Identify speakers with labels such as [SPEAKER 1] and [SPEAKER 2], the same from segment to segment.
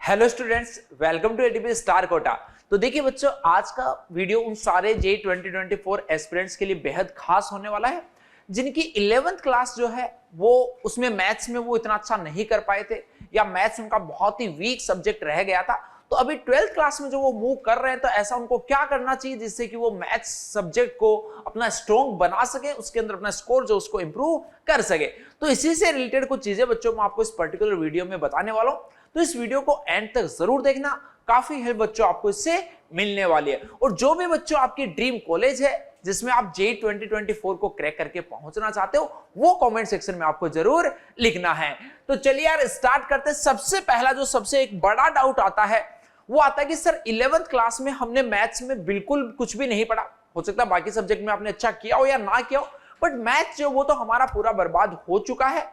[SPEAKER 1] Hello students, welcome to ATP star Kota. तो देखिए बच्चों, आज का वीडियो उन सारे जे 2024 एस्पिरेंट्स के लिए बेहद खास होने वाला है जिनकी 11th क्लास जो है वो उसमें मैथ्स में वो इतना अच्छा नहीं कर पाए थे या मैथ्स उनका बहुत ही वीक सब्जेक्ट रह गया था। तो अभी 12th क्लास में जो वो मूव कर रहे हैं, तो ऐसा उनको क्या करना चाहिए जिससे कि वो मैथ्स सब्जेक्ट को अपना स्ट्रॉन्ग बना सके, उसके अंदर अपना स्कोर जो उसको इंप्रूव कर सके। तो इसी से रिलेटेड कुछ चीजें बच्चों मैं आपको इस पर्टिकुलर वीडियो में बताने वाला हूं। तो इस वीडियो को एंड तक जरूर देखना, काफी हेल्प बच्चों आपको इससे मिलने वाली है। और जो भी बच्चों आपकी ड्रीम कॉलेज है जिसमें आप जे 2024 को क्रैक करके पहुंचना चाहते हो, वो कमेंट सेक्शन में आपको जरूर लिखना है। तो चलिए यार स्टार्ट करते हैं। सबसे पहला जो सबसे एक बड़ा डाउट आता है वो आता है कि सर 11th क्लास में हमने मैथ्स में बिल्कुल कुछ भी नहीं पढ़ा। हो सकता है बाकी सब्जेक्ट में आपने अच्छा किया हो या ना किया हो, बट मैथ्स जो वो तो हमारा पूरा बर्बाद हो चुका है।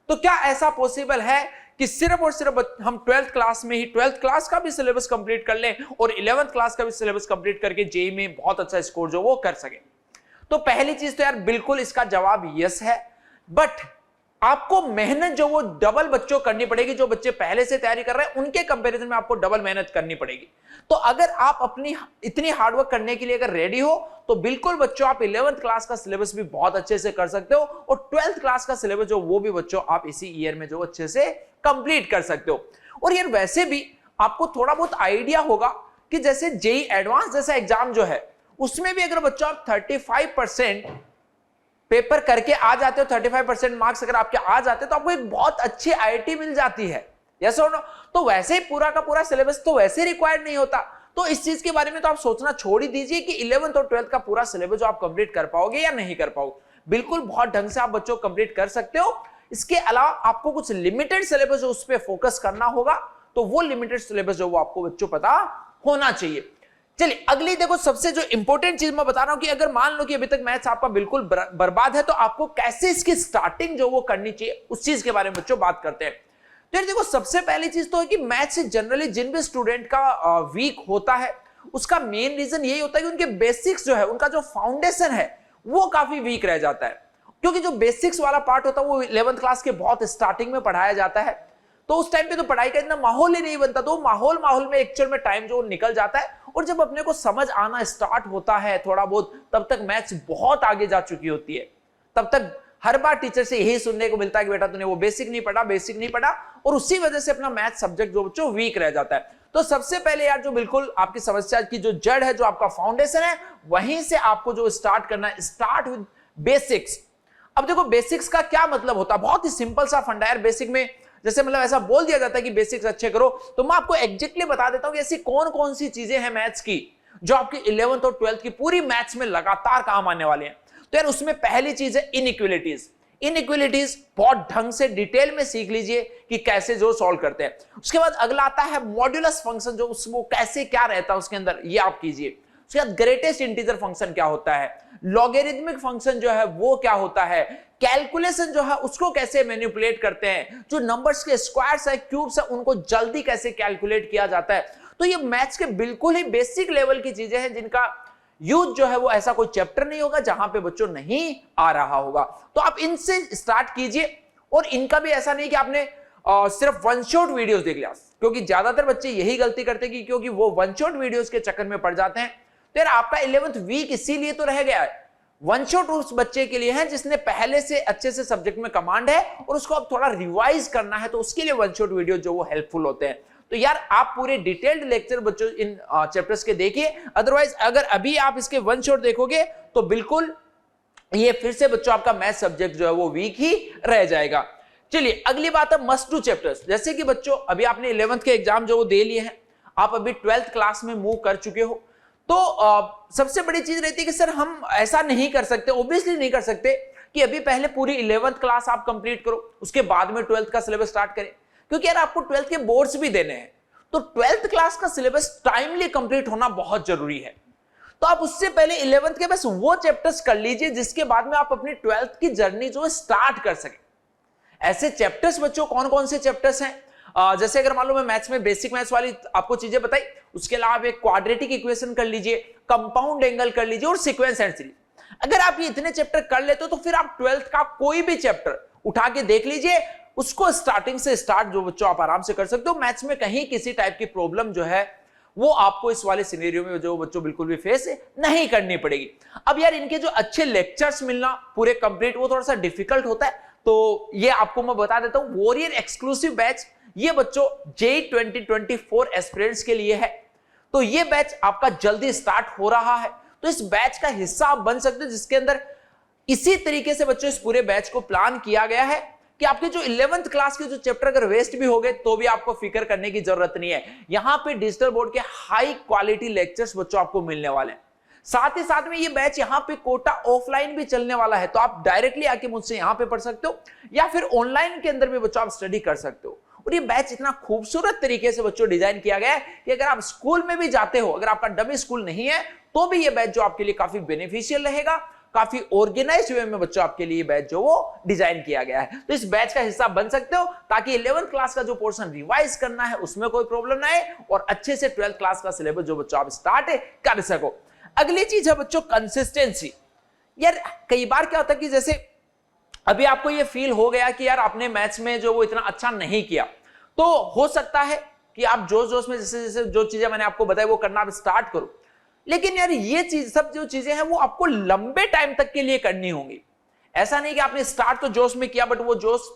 [SPEAKER 1] तो क्या ऐसा पॉसिबल है कि सिर्फ और सिर्फ हम 12th क्लास में ही 12th क्लास का भी सिलेबस कंप्लीट कर लें और 11th क्लास का भी सिलेबस कंप्लीट करके जेईई में बहुत अच्छा स्कोर जो वो कर सके? तो पहली चीज तो यार बिल्कुल इसका जवाब यस है, बट आपको मेहनत जो वो डबल बच्चों करनी पड़ेगी। जो बच्चे पहले से तैयारी कर रहे हैं उनके कंपैरिजन में आपको डबल मेहनत करनी पड़ेगी। तो अगर आप अपनी इतनी हार्डवर्क करने के लिए अगर रेडी हो तो बिल्कुल बच्चों आप 11th क्लास का सिलेबस भी बहुत अच्छे से कर सकते हो और 12th क्लास का सिलेबस जो वो भी बच्चों आप इसी ईयर में जो अच्छे से कंप्लीट कर सकते हो। और यार वैसे भी आपको थोड़ा बहुत आइडिया होगा कि जैसे जेईई एडवांस जैसा एग्जाम जो है उसमें भी अगर बच्चों आप 35% पेपर करके आ जाते हो, 35% मार्क्स अगर आपके आ जाते हो तो आपको एक बहुत अच्छी आईआईटी मिल जाती है। यस और नो? तो वैसे ही पूरा का पूरा सिलेबस तो वैसे रिक्वायर्ड नहीं होता। तो इस चीज के बारे में तो आप सोचना छोड़ ही दीजिए कि 11th और 12th का पूरा सिलेबस जो आप कंप्लीट कर पाओगे या नहीं कर पाओगे। बिल्कुल बहुत ढंग से आप बच्चों कंप्लीट कर सकते हो। इसके अलावा आपको कुछ लिमिटेड सिलेबस जो उस पर फोकस करना होगा, तो वो लिमिटेड सिलेबस जो वो आपको बच्चों पता होना चाहिए। चलिए अगली देखो, सबसे जो इंपॉर्टेंट चीज मैं बता रहा हूं कि अगर मान लो कि अभी तक मैथ्स आपका बिल्कुल बर्बाद है तो आपको कैसे इसकी स्टार्टिंग जो वो करनी चाहिए उस चीज के बारे में बच्चों बात करते हैं। तो देखो सबसे पहली चीज तो है कि मैथ्स जनरली जिन भी स्टूडेंट का वीक होता है उसका मेन रीजन यही होता है कि उनके बेसिक्स जो है, उनका जो फाउंडेशन है वो काफी वीक रह जाता है। क्योंकि जो बेसिक्स वाला पार्ट होता है वो 11th क्लास के बहुत स्टार्टिंग में पढ़ाया जाता है, तो उस टाइम पे तो पढ़ाई का इतना माहौल ही नहीं बनता। तो माहौल में एक्चुअल में टाइम जो निकल जाता है और जब अपने को समझ आना स्टार्ट होता है थोड़ा बहुत, तब तक मैथ्स बहुत आगे जा चुकी होती है। तब तक हर बार टीचर से यही सुनने को मिलता है कि बेटा तूने वो बेसिक नहीं पढ़ा, और उसी वजह से अपना मैथ सब्जेक्ट जो बच्चों वीक रह जाता है। तो सबसे पहले यार जो बिल्कुल आपकी समस्या की जो जड़ है, जो आपका फाउंडेशन है, वहीं से आपको जो स्टार्ट करना है, स्टार्ट विद बेसिक्स। अब देखो बेसिक्स का क्या मतलब होता है, बहुत ही सिंपल सा फंडा है। बेसिक में जैसे मतलब ऐसा बोल दिया जाता है कि बेसिक्स अच्छे करो, तो मैं आपको एग्जैक्टली बता देता हूं कि ऐसी कौन कौन सी चीजें हैं मैथ्स की जो आपकी 11th और 12th की पूरी मैथ्स में लगातार काम आने वाले हैं। तो यार उसमें पहली चीज है इनइक्वालिटीज। इनइक्वालिटीज बहुत ढंग से डिटेल में सीख लीजिए कि कैसे जो सॉल्व करते हैं। उसके बाद अगला आता है मॉड्यूलस फंक्शन, जो वो कैसे क्या रहता है उसके अंदर, ये आप कीजिए। उसके बाद ग्रेटेस्ट इंटीजर फंक्शन क्या होता है, लॉगरिथमिक फंक्शन जो है वो क्या होता है, कैलकुलेशन जो है उसको कैसे मैनिपुलेट करते हैं, जो नंबर्स के स्क्वायर्स है, क्यूब्स है, उनको जल्दी कैसे कैलकुलेट किया जाता है। तो ये मैथ्स के बिल्कुल ही बेसिक लेवल की चीजें हैं जिनका यूज जो है वो ऐसा कोई चैप्टर नहीं होगा जहां पे बच्चों नहीं आ रहा होगा। तो आप इनसे स्टार्ट कीजिए। और इनका भी ऐसा नहीं कि आपने सिर्फ वन शॉट वीडियोस देख लिया, क्योंकि ज्यादातर बच्चे यही गलती करते हैं क्योंकि वो वन शॉट वीडियोस के चक्कर में पड़ जाते हैं। तो यार आपका 11th वीक इसीलिए तो रह गया है। वन शॉट उस बच्चे के लिए है जिसने पहले से अच्छे से सब्जेक्ट में कमांड है और उसको अब थोड़ा रिवाइज करना है, तो उसके लिए वन शॉट वीडियो जो वो हेल्पफुल होते हैं। तो यार आप पूरे डिटेल्ड लेक्चर बच्चों इन चैप्टर्स के देखिए, अदरवाइज अगर अभी आप इसके वन शॉट देखोगे तो बिल्कुल ये फिर से बच्चों आपका मैथ सब्जेक्ट जो है वो वीक ही रह जाएगा। चलिए अगली बात है मस्ट डू चैप्टर्स। जैसे कि बच्चों अभी आपने 11th के एग्जाम जो वो दे लिए हैं, आप अभी 12th क्लास में मूव कर चुके हो, तो सबसे बड़ी चीज रहती है कि सर हम ऐसा नहीं कर सकते, ऑब्वियसली नहीं कर सकते कि अभी पहले पूरी 11th क्लास आप कंप्लीट करो उसके बाद में 12th का सिलेबस स्टार्ट करें, क्योंकि यार आपको 12th के बोर्ड्स भी देने हैं। तो 12th क्लास का सिलेबस टाइमली कंप्लीट होना बहुत जरूरी है। तो आप उससे पहले 11th के बस वो चैप्टर्स कर लीजिए जिसके बाद में आप अपनी 12th की जर्नी जो स्टार्ट कर सके। ऐसे चैप्टर्स बच्चों कौन कौन से चैप्टर्स हैं, जैसे अगर मान लो मैं मैथ्स में बेसिक मैथ्स वाली आपको चीजें बताई, उसके अलावा आप एक क्वाड्रेटिक इक्वेशन कर लीजिए, कंपाउंड एंगल कर लीजिए और सीक्वेंस एंड सीरीज। अगर आप ये इतने चैप्टर कर लेते हो तो फिर आप 12th का कोई भी चैप्टर उठा के देख लीजिए, उसको स्टार्टिंग से स्टार्ट जो बच्चों आप आराम से कर सकते हो। मैथ्स में कहीं किसी टाइप की प्रॉब्लम जो है वो आपको इस वाले सिनेरियो में जो बच्चों बिल्कुल भी फेस नहीं करनी पड़ेगी। अब यार इनके जो अच्छे लेक्चर्स मिलना पूरे कंप्लीट वो थोड़ा सा डिफिकल्ट होता है, तो ये आपको मैं बता देता हूं, वॉरियर एक्सक्लूसिव बैच ये बच्चों जेईई 2024 एस्पिरेंट्स के लिए है। तो ये बैच आपका जल्दी स्टार्ट हो रहा है, तो इस बैच का हिस्सा आप बन सकते हो, जिसके अंदर इसी तरीके से बच्चों इस पूरे बैच को प्लान किया गया है कि आपके जो 11th क्लास के जो चैप्टर अगर वेस्ट भी हो गए तो भी आपको फिक्र करने की जरूरत नहीं है। यहां पे डिजिटल बोर्ड के हाई क्वालिटी लेक्चर्स बच्चों आपको मिलने वाले हैं। साथ ही साथ में ये बैच यहां पे कोटा ऑफलाइन भी चलने वाला है, तो आप डायरेक्टली आके मुझसे यहां पे पढ़ सकते हो या फिर ऑनलाइन के अंदर भी बच्चों आप स्टडी कर सकते हो। और ये बैच इतना खूबसूरत तरीके से बच्चों डिजाइन किया गया है कि अगर आप स्कूल में भी जाते हो, अगर आपका डमी स्कूल नहीं है तो भी ये बैच जो आपके लिए काफी बेनिफिशियल रहेगा, काफी ऑर्गेनाइज्ड वे में बच्चों आपके लिए बैच जो वो डिजाइन किया गया है। तो इस बैच का हिस्सा बन सकते हो ताकि 11th क्लास का जो पोर्शन रिवाइज करना है उसमें कोई प्रॉब्लम ना आए और अच्छे से 12th क्लास का सिलेबस जो बच्चों आप स्टार्ट कर सको। अगली चीज है बच्चों कंसिस्टेंसी। यार कई बार क्या होता है कि जैसे अभी आपको ये फील हो गया कि यार आपने मैथ्स में जो वो इतना अच्छा नहीं किया, तो हो सकता है कि आप जोश जोश में जैसे जैसे जो चीजें मैंने आपको बताई वो करना आप स्टार्ट करो, लेकिन यार ये चीज सब जो चीजें हैं वो आपको लंबे टाइम तक के लिए करनी होंगी। ऐसा नहीं कि आपने स्टार्ट तो जोश में किया बट वो जोश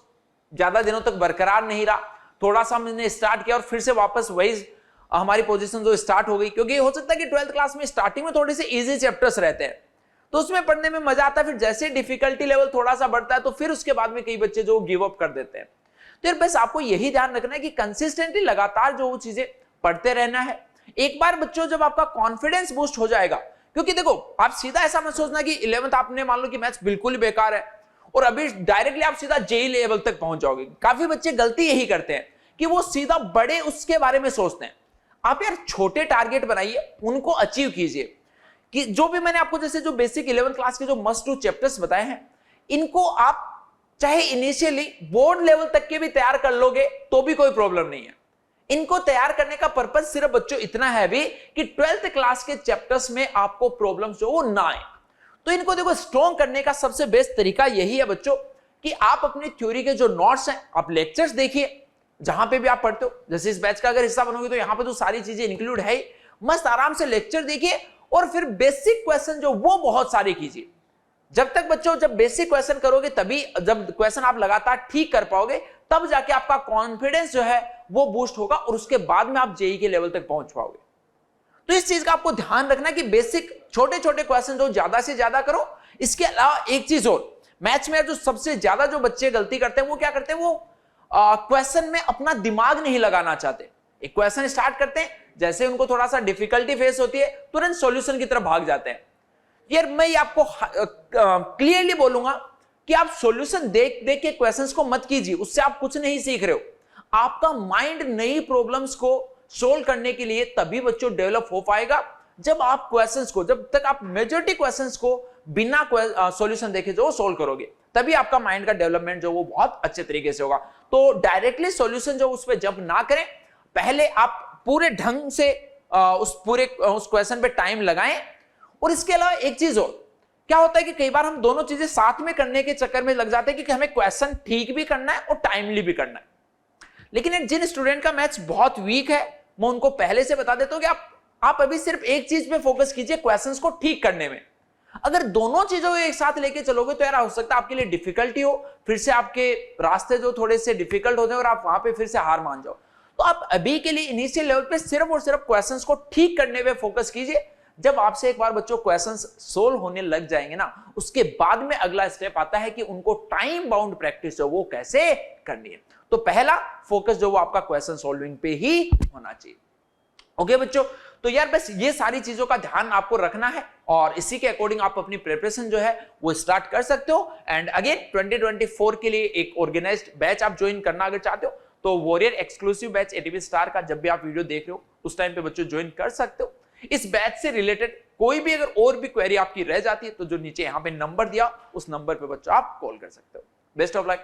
[SPEAKER 1] ज्यादा दिनों तक बरकरार नहीं रहा, थोड़ा सा हमने स्टार्ट किया और फिर से वापस वही हमारी पोजीशन जो स्टार्ट हो गई। क्योंकि हो सकता है कि 12th क्लास में स्टार्टिंग में थोड़े से इजी चैप्टर्स रहते हैं तो उसमें पढ़ने में मजा आता है, फिर जैसे डिफिकल्टी लेवल थोड़ा सा बढ़ता है तो फिर उसके बाद में कई बच्चे जो गिव अप कर देते हैं। तो यार बस आपको यही ध्यान रखना है कि कंसिस्टेंटली लगातार जो चीजें पढ़ते रहना है। एक बार बच्चों जब आपका कॉन्फिडेंस बूस्ट हो जाएगा, क्योंकि देखो आप सीधा ऐसा मत सोचना कि 11th आपने मान लो कि मैथ्स बिल्कुल ही बेकार है और अभी डायरेक्टली आप सीधा जेईई लेवल तक पहुंच जाओगे। काफी बच्चे गलती यही करते हैं कि वो सीधा बड़े उसके बारे में सोचते हैं। आप यार छोटे टारगेट बनाइए, उनको अचीव कीजिए। कि जो भी मैंने आपको जैसे जो बेसिक 11th क्लास के जो मस्ट टू चैप्टर्स बताए हैं, इनको आप चाहे इनिशियली बोर्ड लेवल तक के भी तैयार कर लोगे तो भी कोई प्रॉब्लम नहीं है। इनको तैयार करने का पर्पज सिर्फ बच्चों इतना है भी कि 12th क्लास के चैप्टर्स में आपको प्रॉब्लम्स जो वो ना आए। तो इनको देखो स्ट्रॉन्ग करने का सबसे बेस्ट तरीका यही है बच्चों कि आप अपनी थ्योरी के जो नोट्स हैं आप लेक्चर्स देखिए जहां पे भी आप पढ़ते हो। जैसे इस बैच का अगर हिस्सा बनोगे तो यहां पे तो सारी चीजें इंक्लूड है ही, मस्त आराम से लेक्चर देखिए और फिर बेसिक क्वेश्चन जो वो बहुत सारे कीजिए। जब तक बच्चों जब बेसिक क्वेश्चन करोगे तभी, जब क्वेश्चन आप लगातार ठीक कर पाओगे तब जाके आपका कॉन्फिडेंस जो है वो बूस्ट होगा और उसके बाद में आप जेईई के लेवल तक पहुंच पाओगे। तो इस चीज का आपको ध्यान रखना कि बेसिक छोटे छोटे क्वेश्चन जो ज्यादा से ज्यादा करो। इसके अलावा एक चीज और, मैथ्स में जो सबसे ज्यादा जो बच्चे गलती करते हैं वो क्या करते हैं, वो क्वेश्चन में अपना दिमाग नहीं लगाना चाहते। एक क्वेश्चन स्टार्ट करते हैं, जैसे उनको थोड़ा सा डिफिकल्टी फेस होती है तुरंत सॉल्यूशन की तरफ भाग जाते हैं। यार मैं आपको क्लियरली बोलूंगा कि आप सॉल्यूशन देख देख के क्वेश्चंस को मत कीजिए, उससे आप कुछ नहीं सीख रहे हो। आपका माइंड नई प्रॉब्लम्स को सोल्व करने के लिए तभी बच्चों डेवलप हो पाएगा जब आप क्वेश्चंस को, जब तक आप मेजॉरिटी क्वेश्चंस को बिना सॉल्यूशन देखे जो सोल्व करोगे तभी आपका माइंड का डेवलपमेंट जो वो बहुत अच्छे तरीके से होगा। तो डायरेक्टली सॉल्यूशन जो उस पर जब ना करें, पहले आप पूरे ढंग से उस क्वेश्चन पे टाइम लगाएं। और इसके अलावा एक चीज और, क्या होता है कि कई बार हम दोनों चीजें साथ में करने के चक्कर में लग जाते हैं कि हमें क्वेश्चन ठीक भी करना है और टाइमली भी करना है। लेकिन जिन स्टूडेंट का मैथ्स बहुत वीक है मैं उनको पहले से बता देता हूं कि आप अभी सिर्फ एक चीज पे फोकस कीजिए, क्वेश्चंस को ठीक करने में। अगर दोनों चीजों को एक साथ लेके चलोगे तो यार हो सकता है आपके लिए डिफिकल्टी हो, फिर से आपके रास्ते जो थोड़े से डिफिकल्ट होते हैं और आप वहां पे फिर से हार मान जाओ। तो आप अभी के लिए इनिशियल लेवल पे सिर्फ और सिर्फ क्वेश्चंस को ठीक करने पे फोकस कीजिए। जब आपसे एक बार बच्चों क्वेश्चंस सोल्व होने लग जाएंगे ना, उसके बाद में अगला स्टेप आता है कि उनको टाइम बाउंड प्रैक्टिस जो वो कैसे करनी है। तो पहला फोकस जो वो आपका क्वेश्चन सॉल्विंग पे ही होना चाहिए। ओके बच्चों, तो यार बस ये सारी चीजों का ध्यान आपको रखना है और इसी के अकॉर्डिंग आप अपनी प्रिपरेशन जो है वो स्टार्ट कर सकते हो। एंड अगेन 2024 के लिए एक ऑर्गेनाइज्ड बैच आप ज्वाइन करना अगर चाहते हो तो warrior exclusive batch ATP star का जब भी आप वीडियो देख रहे हो उस टाइम पे बच्चों ज्वाइन कर सकते हो। इस बैच से रिलेटेड कोई भी अगर और भी क्वेरी आपकी रह जाती है तो जो नीचे यहाँ पे नंबर दिया उस नंबर पे बच्चों आप कॉल कर सकते हो। Best of luck.